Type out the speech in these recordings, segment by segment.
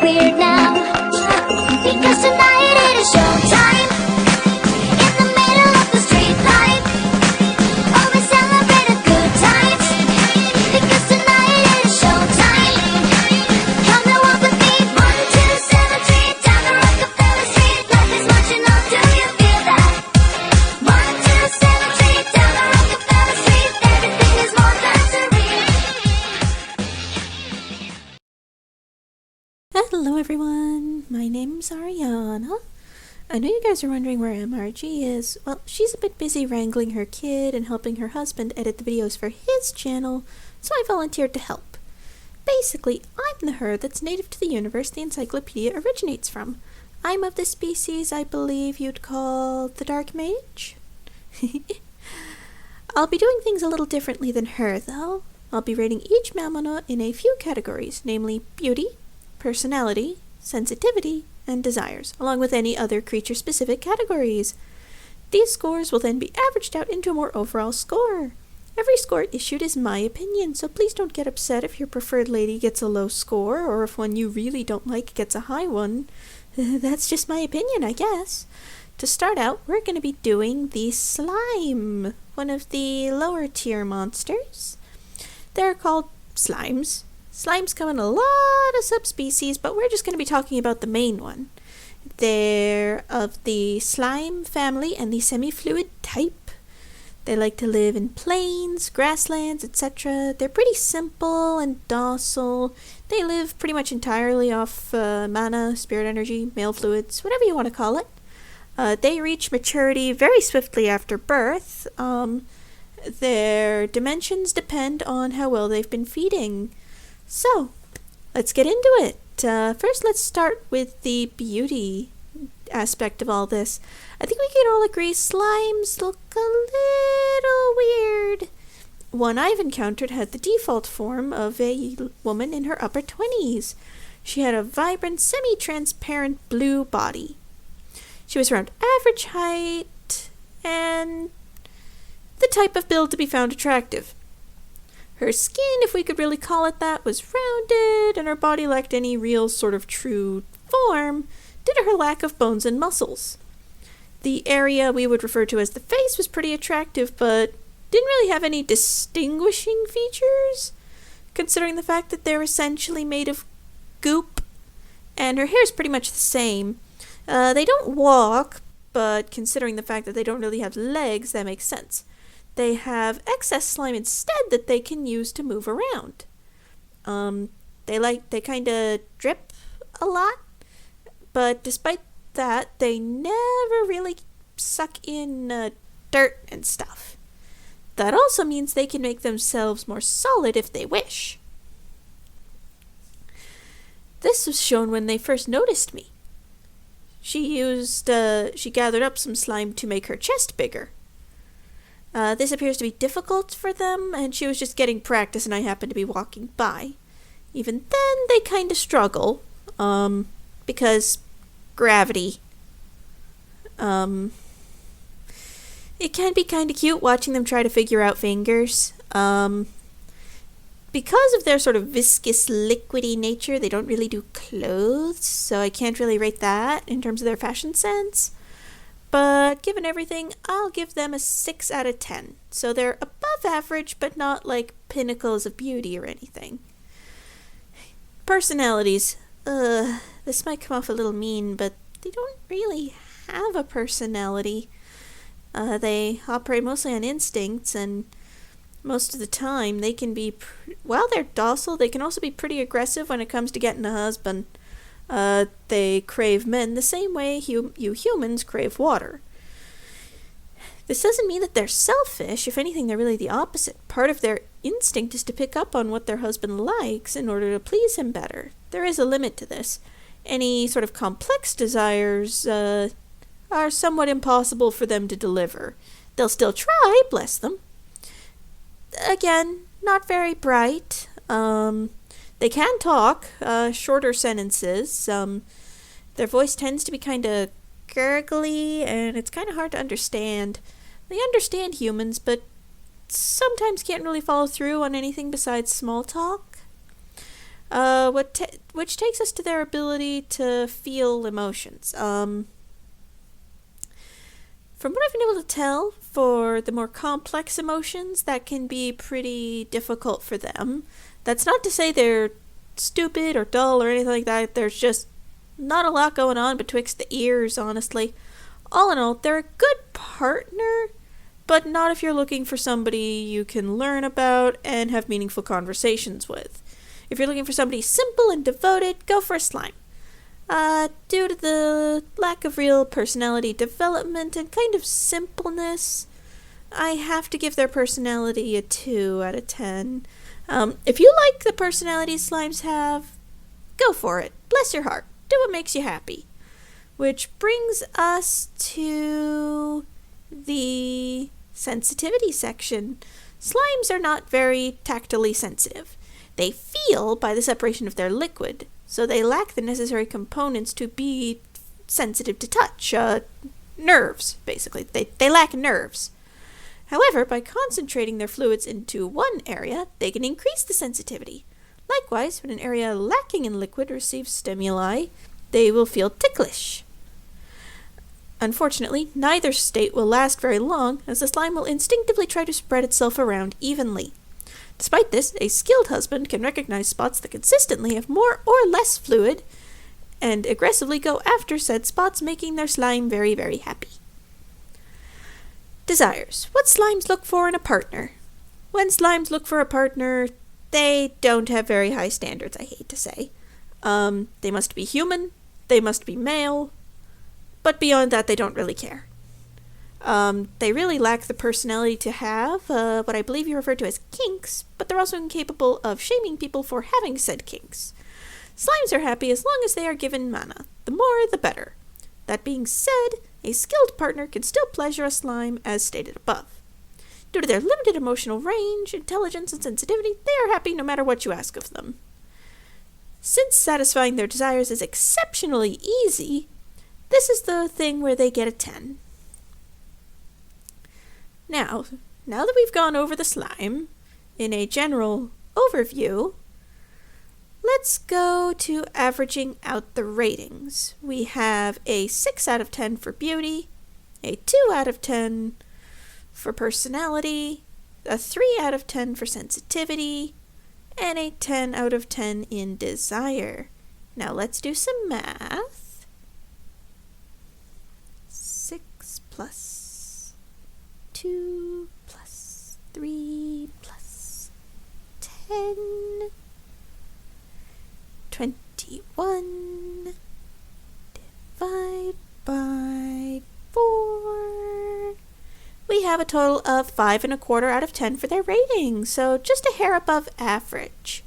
weird now. Because tonight it is showtime. In the middle of the street light. Oh, we celebrate a good time. Because tonight it is showtime. Come and walk with me. 1, 2, 7, 3 down the Rockefeller Street. Life is marching on, do you feel that? 1, 2, 7, 3 down the Rockefeller Street. Everything is more than serene. Hello everyone, my name's Ariana. I know you guys are wondering where MRG is. Well, she's a bit busy wrangling her kid and helping her husband edit the videos for his channel, so I volunteered to help. Basically, I'm the her that's native to the universe the encyclopedia originates from. I'm of the species I believe you'd call the Dark Mage. I'll be doing things a little differently than her, though. I'll be rating each Mamono in a few categories, namely beauty, personality, sensitivity, and desires, along with any other creature-specific categories. These scores will then be averaged out into a more overall score. Every score issued is my opinion, so please don't get upset if your preferred lady gets a low score, or if one you really don't like gets a high one. That's just my opinion, I guess. To start out, we're going to be doing the slime, one of the lower tier monsters. They're called slimes. Slimes come in a lot of subspecies, but we're just going to be talking about the main one. They're of the slime family and the semi-fluid type. They like to live in plains, grasslands, etc. They're pretty simple and docile. They live pretty much entirely off mana, spirit energy, male fluids, whatever you want to call it. They reach maturity very swiftly after birth. Their dimensions depend on how well they've been feeding. So, let's get into it. First, let's start with the beauty aspect of all this. I think we can all agree slimes look a little weird. One I've encountered had the default form of a woman in her upper 20s. She had a vibrant, semi-transparent blue body. She was around average height and the type of build to be found attractive. Her skin, if we could really call it that, was rounded, and her body lacked any real sort of true form due to her lack of bones and muscles. The area we would refer to as the face was pretty attractive, but didn't really have any distinguishing features, considering the fact that they're essentially made of goop, and her hair's pretty much the same. They don't walk, but considering the fact that they don't really have legs, that makes sense. They have excess slime instead that they can use to move around. They kind of drip a lot, but despite that, they never really suck in dirt and stuff. That also means they can make themselves more solid if they wish. This was shown when they first noticed me. She gathered up some slime to make her chest bigger. This appears to be difficult for them, and she was just getting practice and I happened to be walking by. Even then, they kind of struggle, because gravity. It can be kind of cute watching them try to figure out fingers. Because of their sort of viscous, liquidy nature, they don't really do clothes, so I can't really rate that in terms of their fashion sense. But given everything, I'll give them a 6 out of 10. So they're above average, but not like pinnacles of beauty or anything. Personalities. This might come off a little mean, but they don't really have a personality. They operate mostly on instincts, and most of the time they can be, while they're docile, they can also be pretty aggressive when it comes to getting a husband. They crave men the same way you humans crave water. This doesn't mean that they're selfish. If anything, they're really the opposite. Part of their instinct is to pick up on what their husband likes in order to please him better. There is a limit to this. Any sort of complex desires are somewhat impossible for them to deliver. They'll still try, bless them. Again, not very bright. They can talk, shorter sentences. Their voice tends to be kind of gurgly, and it's kind of hard to understand. They understand humans, but sometimes can't really follow through on anything besides small talk. which takes us to their ability to feel emotions. From what I've been able to tell, for the more complex emotions, that can be pretty difficult for them. That's not to say they're stupid or dull or anything like that. There's just not a lot going on betwixt the ears, honestly. All in all, they're a good partner, but not if you're looking for somebody you can learn about and have meaningful conversations with. If you're looking for somebody simple and devoted, go for a slime. Due to the lack of real personality development and kind of simpleness, I have to give their personality a 2 out of 10. If you like the personality slimes have, go for it. Bless your heart. Do what makes you happy. Which brings us to the sensitivity section. Slimes are not very tactily sensitive. They feel by the separation of their liquid, so they lack the necessary components to be sensitive to touch. Nerves, basically. They lack nerves. However, by concentrating their fluids into one area, they can increase the sensitivity. Likewise, when an area lacking in liquid receives stimuli, they will feel ticklish. Unfortunately, neither state will last very long, as the slime will instinctively try to spread itself around evenly. Despite this, a skilled husband can recognize spots that consistently have more or less fluid and aggressively go after said spots, making their slime very, very happy. Desires. What slimes look for in a partner? When slimes look for a partner, they don't have very high standards, I hate to say. They must be human, they must be male, but beyond that, they don't really care. They really lack the personality to have what I believe you refer to as kinks, but they're also incapable of shaming people for having said kinks. Slimes are happy as long as they are given mana. The more, the better. That being said, a skilled partner can still pleasure a slime as stated above. Due to their limited emotional range, intelligence, and sensitivity, they are happy no matter what you ask of them. Since satisfying their desires is exceptionally easy, this is the thing where they get a 10. Now that we've gone over the slime in a general overview, let's go to averaging out the ratings. We have a 6 out of 10 for beauty, a 2 out of 10 for personality, a 3 out of 10 for sensitivity, and a 10 out of 10 in desire. Now let's do some math. 6 plus 2 plus 3 plus 10. 21 divided by 4. We have a total of 5 1/4 out of 10 for their rating, so just a hair above average.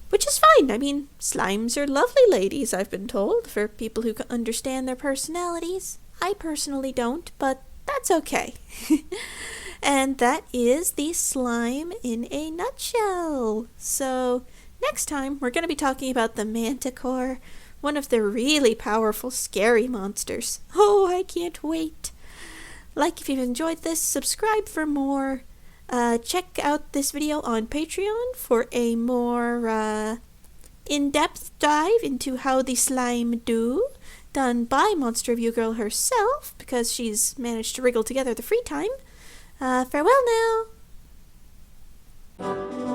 Which is fine. I mean, slimes are lovely ladies, I've been told, for people who can understand their personalities. I personally don't, but that's okay. And that is the slime in a nutshell. So next time, we're going to be talking about the Manticore, one of the really powerful, scary monsters. Oh, I can't wait. Like if you've enjoyed this, subscribe for more. Check out this video on Patreon for a more in-depth dive into how the slime do, done by Monster Review Girl herself, because she's managed to wriggle together the free time. Farewell now!